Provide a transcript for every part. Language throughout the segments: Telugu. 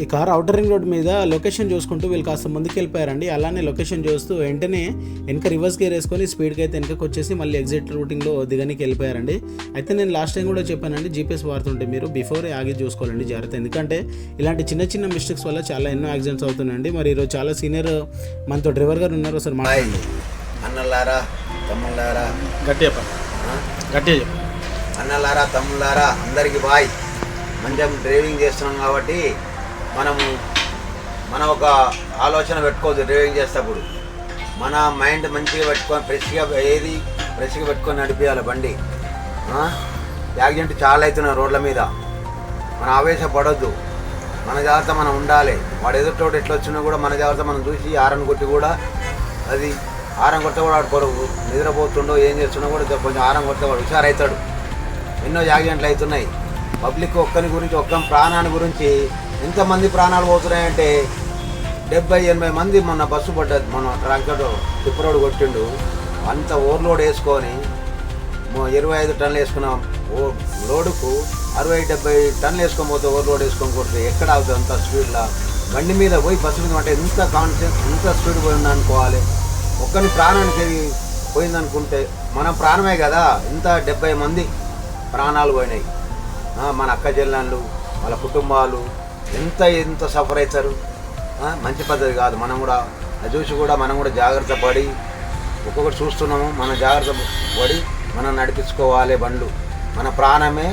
ఈ కార్ ఔటర్ రింగ్ రోడ్ మీద లొకేషన్ చూసుకుంటూ వీళ్ళు కాస్త ముందుకు వెళ్ళిపోయారండి. అలానే లొకేషన్ చూస్తూ వెంటనే వెనక రివర్స్ గేర్ వేసుకొని స్పీడ్గా అయితే వెనకకి వచ్చేసి మళ్ళీ ఎగ్జిట్ రూటింగ్లో దిగనికి వెళ్ళిపోయారండి. అయితే నేను లాస్ట్ టైం కూడా చెప్పానండి, జీపీఎస్ వాడుతుంటే మీరు బిఫోర్ ఆగి చూసుకోవాలండి జాగ్రత్త. ఎందుకంటే ఇలాంటి చిన్న చిన్న మిస్టేక్స్ వల్ల చాలా ఎన్నో యాక్సిడెంట్స్ అవుతున్నాయండి. మరి ఈరోజు చాలా సీనియర్ మనతో డ్రైవర్ గారు ఉన్నారు, ఒకసారి మాట్లాడండి. అన్నలారా తమ్ముళ్ళారా, గట్టిగా అన్నలారా తమ్ముళ్ళారా అందరికీ బాయ్. మంచిగా డ్రైవింగ్ చేస్తున్నాం కాబట్టి మన ఒక ఆలోచన పెట్టుకోవద్దు. డ్రైవింగ్ చేసేటప్పుడు మన మైండ్ మంచిగా పెట్టుకొని ఫ్రెష్గా పెట్టుకొని నడిపించాలి బండి. యాక్సిడెంట్ చాలా అవుతున్నాయి రోడ్ల మీద. మన ఆవేశపడొద్దు, మన జాగ్రత్త మనం ఉండాలి. వాడు ఎదుటోడు ఎట్లా వచ్చినా కూడా మన జాగ్రత్త మనం చూసి ఆరన్ కొట్టి కూడా అది ఆరం కొడితే కూడా వాడు కొరకు నిద్రపోతుండో ఏం చేస్తున్నా కూడా కొంచెం ఆరం కొడితే వాడు హుషారవుతాడు. ఎన్నో యాక్సిడెంట్లు అవుతున్నాయి. పబ్లిక్ ఒక్కని గురించి ఒక్క ప్రాణాన్ని గురించి ఎంతమంది ప్రాణాలు పోతున్నాయంటే 70-80 మంది మొన్న బస్సు పడ్డది. మన ట్రాక్టర్ టిప్పరోడు కొట్టిండు. అంత ఓవర్లోడ్ వేసుకొని 25 టన్నులు వేసుకున్న లోడుకు 60-70 టన్నులు వేసుకొని పోతే ఓవర్లోడ్ వేసుకొని కొడితే ఎక్కడ అవుతుంది అంత స్పీడ్లో? బండి మీద పోయి బస్సు మీద అంటే ఎంత కాన్షియస్ ఎంత స్పీడ్ పోయింది అనుకోవాలి. ఒక్కని ప్రాణానికి పోయిందనుకుంటే మన ప్రాణమే కదా. ఇంత 70 మంది ప్రాణాలు పోయినాయి. మన అక్క చెల్లెళ్ళు వాళ్ళ కుటుంబాలు ఎంత సఫర్ అవుతారు. మంచి పద్ధతి కాదు. మనం కూడా అది చూసి కూడా మనం కూడా జాగ్రత్త పడి ఒక్కొక్కటి చూస్తున్నాము. మన జాగ్రత్త పడి మనం నడిపించుకోవాలి బండ్లు. మన ప్రాణమే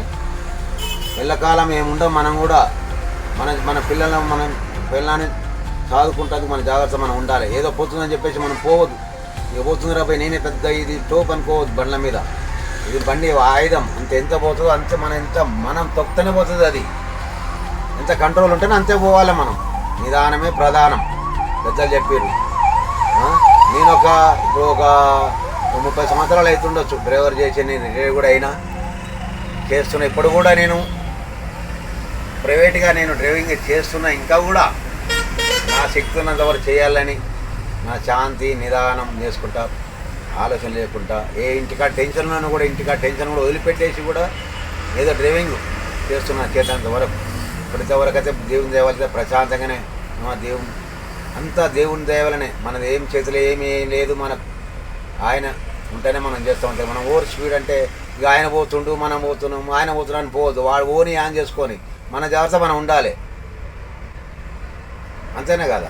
ఎల్లకాలం ఏముండో మనం కూడా మన పిల్లల్ని సాదుకుంటుంది. మన జాగ్రత్త మనం ఉండాలి. ఏదో పోతుందని చెప్పేసి మనం పోవద్దు. ఇక పోతుంది రాబోయే నేనే పెద్ద ఇది టోప్ అనుకోవద్దు. బండ్ల మీద ఇది బండి ఆయుధం. ఎంత పోతుందో అంతే మనం తొక్తనే పోతుంది. అది ఎంత కంట్రోల్ ఉంటేనే అంతే పోవాలి. మనం నిదానమే ప్రధానం పెద్దలు చెప్పారు. నేను ఇప్పుడు ఒక 30 సంవత్సరాలు అవుతుండొచ్చు డ్రైవర్ చేసి. నేను రిటైర్ కూడా అయినా చేస్తున్నా. ఇప్పుడు కూడా నేను ప్రైవేట్గా డ్రైవింగ్ చేస్తున్నా. ఇంకా కూడా నా శక్తి ఉన్నంత వరకు చేయాలని నా శాంతి నిదానం చేసుకుంటా, ఆలోచన లేకుండా ఏ ఇంటికా టెన్షన్లను కూడా టెన్షన్ కూడా వదిలిపెట్టేసి కూడా ఏదో డ్రైవింగ్ చేస్తున్నా చేసేంత వరకు. ఇప్పటివరకు అయితే దేవుని దేవాలైతే ప్రశాంతంగానే దేవుని దేవాలనే. మనది ఏం చేతులు ఏమీ లేదు. ఆయన ఉంటేనే మనం చేస్తూ ఉంటాం. మనం ఓవర్ స్పీడ్ అంటే ఇక ఆయన పోతుండు మనం పోతున్నాం, ఆయన పోతున్నాను పోవద్దు. వాడు ఓని ఆన్ చేసుకొని మన జాగ్రత్త మనం ఉండాలి. అంతేనే కదా.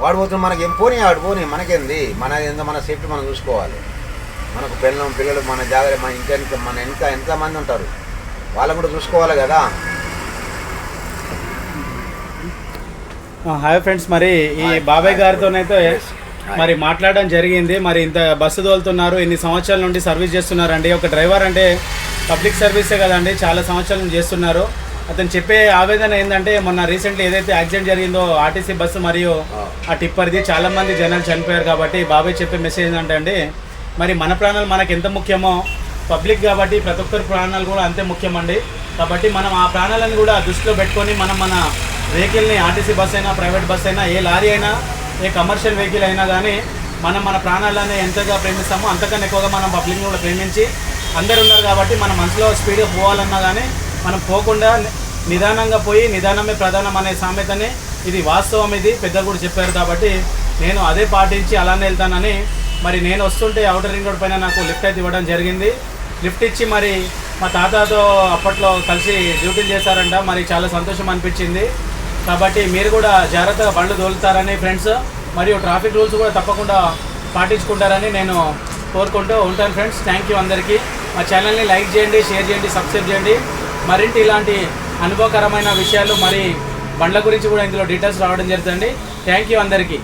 వాడు పోతున్నాం మనకి ఏం పోనీ, ఆడు పోనీ మనకేంది. మన సేఫ్టీ మనం చూసుకోవాలి. మనకు పిల్లలు మన జాగ్రత్త మన వెనక ఎంతమంది ఉంటారు వాళ్ళని కూడా చూసుకోవాలి కదా. హాయ్ ఫ్రెండ్స్, మరి ఈ బాబాయ్ గారితోనైతే మరి మాట్లాడడం జరిగింది. మరి ఇంత బస్సు తోలుతున్నారు, ఇన్ని సంవత్సరాల నుండి సర్వీస్ చేస్తున్నారండి. ఒక డ్రైవర్ అంటే పబ్లిక్ సర్వీసే కదండి, చాలా సంవత్సరాల నుంచి చేస్తున్నారు. అతను చెప్పే ఆవేదన ఏంటంటే మొన్న రీసెంట్లీ ఏదైతే యాక్సిడెంట్ జరిగిందో ఆర్టీసీ బస్సు మరియు ఆ టిప్పర్ది చాలామంది జనాలు చనిపోయారు. కాబట్టి బాబాయ్ చెప్పే మెసేజ్ ఏంటంటే మరి మన ప్రాణాలు మనకు ఎంత ముఖ్యమో పబ్లిక్ కాబట్టి ప్రతి ఒక్కరి ప్రాణాలు కూడా అంతే ముఖ్యమండి. కాబట్టి మనం ఆ ప్రాణాలను కూడా దృష్టిలో పెట్టుకొని మన వెహికల్ని ఆర్టీసీ బస్ అయినా ప్రైవేట్ బస్ అయినా ఏ లారీ అయినా ఏ కమర్షియల్ వెహికల్ అయినా కానీ మన ప్రాణాలని ఎంతగా ప్రేమిస్తామో అంతకన్నా ఎక్కువగా మనం పబ్లిక్ని కూడా ప్రేమించి అందరు ఉన్నారు కాబట్టి మన మనసులో స్పీడ్గా పోవాలన్నా కానీ మనం పోకుండా నిదానంగా పోయి నిదానమే ప్రధానం అనే సామెతని ఇది వాస్తవం. ఇది పెద్దలు కూడా చెప్పారు కాబట్టి నేను అదే పాటించి అలానే వెళ్తానని. మరి నేను వస్తుంటే ఔటర్ రింగ్ రోడ్ పైన నాకు లిఫ్ట్ అయితే ఇవ్వడం జరిగింది. లిఫ్ట్ ఇచ్చి మరి మా తాతతో అప్పట్లో కలిసి డ్యూటీలు చేశారంట. మరి చాలా సంతోషం అనిపించింది. కాబట్టి మీరు కూడా జాగ్రత్తగా బండ్లు తోలుతారని ఫ్రెండ్స్, మరియు ట్రాఫిక్ రూల్స్ కూడా తప్పకుండా పాటించుకుంటారని నేను కోరుకుంటూ ఉంటాను ఫ్రెండ్స్. థ్యాంక్ యూ అందరికీ. మా ఛానల్ని లైక్ చేయండి, షేర్ చేయండి, సబ్స్క్రైబ్ చేయండి. మరింటి ఇలాంటి అనుభవకరమైన విషయాలు మరి బండ్ల గురించి కూడా ఇందులో డీటెయిల్స్ రావడం జరుగుతుంది. థ్యాంక్ యూ అందరికీ.